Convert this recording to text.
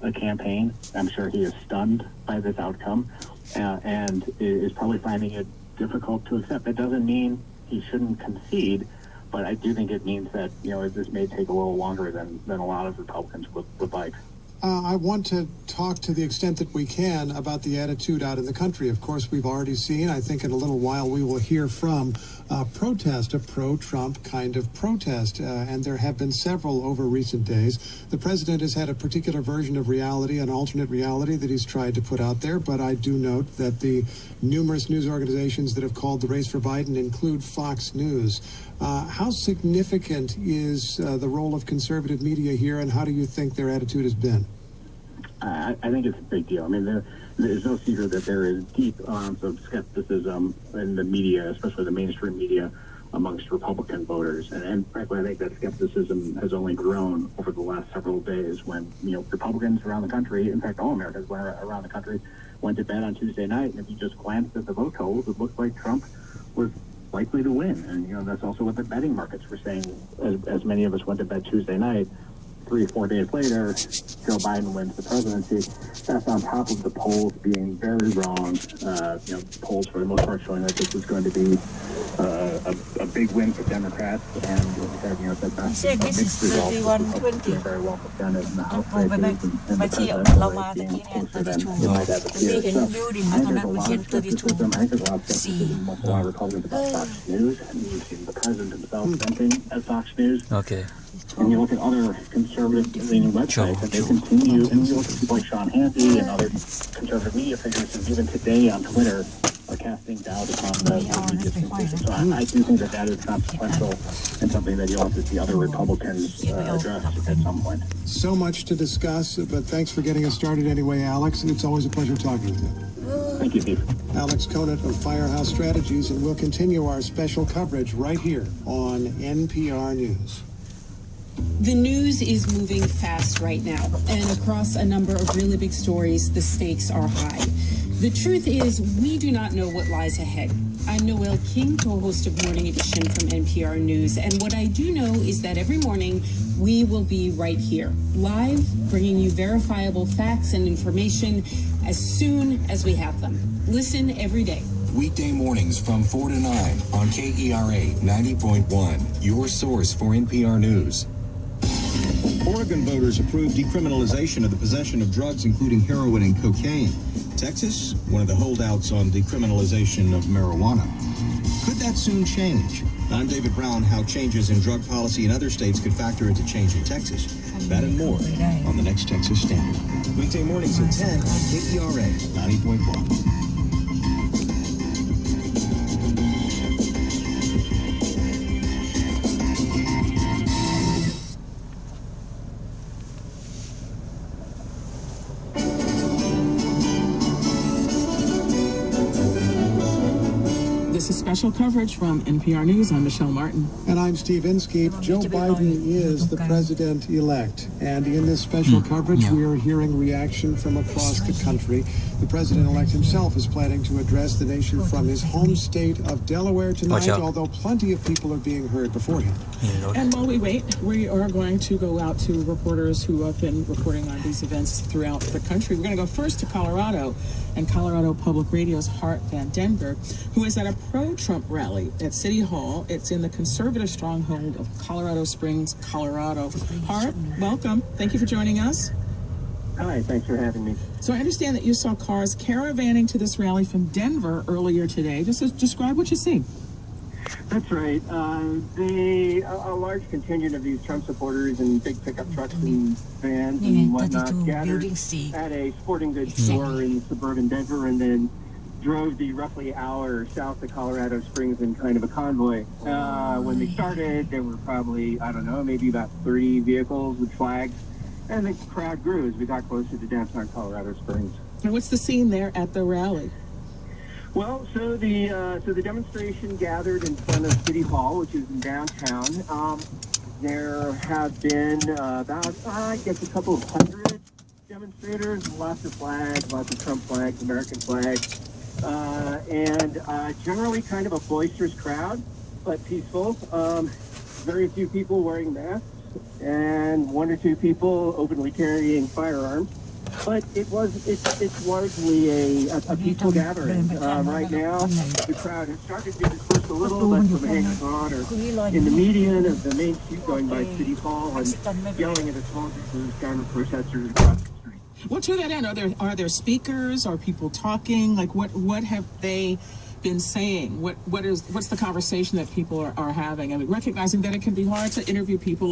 a campaign. I'm sure he is stunned by this outcome and is probably finding it difficult to accept. That doesn't mean he shouldn't concede, but I do think it means that, this may take a little longer than a lot of Republicans would like. I want to talk to the extent that we can about the attitude out in the country. Of course, we've already seen, I think in a little while, we will hear from a pro-Trump kind of protest. And there have been several over recent days. The president has had a particular version of reality, an alternate reality that he's tried to put out there. But I do note that the numerous news organizations that have called the race for Biden include Fox News. How significant is the role of conservative media here, and how do you think their attitude has been? I think it's a big deal. I mean, there's no secret that there is deep amounts of skepticism in the media, especially the mainstream media, amongst Republican voters. And frankly, I think that skepticism has only grown over the last several days when, Republicans around the country, in fact, all Americans around the country, went to bed on Tuesday night. And if you just glanced at the vote totals, it looked like Trump was likely to win. And, that's also what the betting markets were saying as many of us went to bed Tuesday night. 3 or 4 days later, Joe Biden wins the presidency. That's on top of the polls being very wrong. Polls for the most part showing that this is going to be a big win for Democrats. And that's a mixed result. Very well represented in the House races and the presidential race being closer than it might have appeared. So I think there's a lot of skepticism. I think there's a lot of skepticism with a lot of Republicans about Fox News. And you've seen the president himself venting at Fox News. Okay. And you look at other conservative-leaning websites, and they continue, and you look at people like Sean Hannity and other conservative media figures, and even today on Twitter, are casting doubt upon the media's conclusion. So I do think that is consequential and something that you'll have to see other Republicans address at some point. So much to discuss, but thanks for getting us started anyway, Alex. It's always a pleasure talking with you. Thank you, Steve. Alex Conant of Firehouse Strategies, and we'll continue our special coverage right here on NPR News. The news is moving fast right now, and across a number of really big stories, the stakes are high. The truth is, we do not know what lies ahead. I'm Noel King, co-host of Morning Edition from NPR News, and what I do know is that every morning we will be right here, live, bringing you verifiable facts and information as soon as we have them. Listen every day. Weekday mornings from 4 to 9 on KERA 90.1, your source for NPR News. Oregon voters approved decriminalization of the possession of drugs, including heroin and cocaine. Texas, one of the holdouts on decriminalization of marijuana. Could that soon change? I'm David Brown. How changes in drug policy in other states could factor into change in Texas. That and more on the next Texas Standard. Weekday mornings at 10 on KERA 90.1. Special coverage from NPR News. I'm Michelle Martin. And I'm Steve Inskeep. Joe Biden is the president-elect. And in this special coverage, we are hearing reaction from across the country. The president-elect himself is planning to address the nation from his home state of Delaware tonight, although plenty of people are being heard beforehand. And while we wait, we are going to go out to reporters who have been reporting on these events throughout the country. We're going to go first to Colorado, and Colorado Public Radio's Hart Van Denberg, who is at a pro-Trump rally at City Hall. It's in the conservative stronghold of Colorado Springs, Colorado. Hart, welcome. Thank you for joining us. Hi, thanks for having me. So I understand that you saw cars caravanning to this rally from Denver earlier today. Just describe what you see. That's right. A large contingent of these Trump supporters in big pickup trucks and vans and whatnot gathered at a sporting goods store in suburban Denver and then drove the roughly hour south to Colorado Springs in kind of a convoy. When they started, there were probably, I don't know, maybe about 30 vehicles with flags. And the crowd grew as we got closer to downtown Colorado Springs. And what's the scene there at the rally? Well, so the demonstration gathered in front of City Hall, which is in downtown. There have been about, I guess, a couple of hundred demonstrators, lots of flags, lots of Trump flags, American flags, and generally kind of a boisterous crowd, but peaceful. Very few people wearing masks, and 1 or 2 people openly carrying firearms. But it's largely a peaceful gathering. Right now, the crowd has started to disperse a little, but some hanging on or in the median of the main street going by City Hall and yelling at a small group of government protesters across the street. Well, to that end, are there speakers? Are people talking? Like, what have they been saying? What's the conversation that people are having? I mean, recognizing that it can be hard to interview people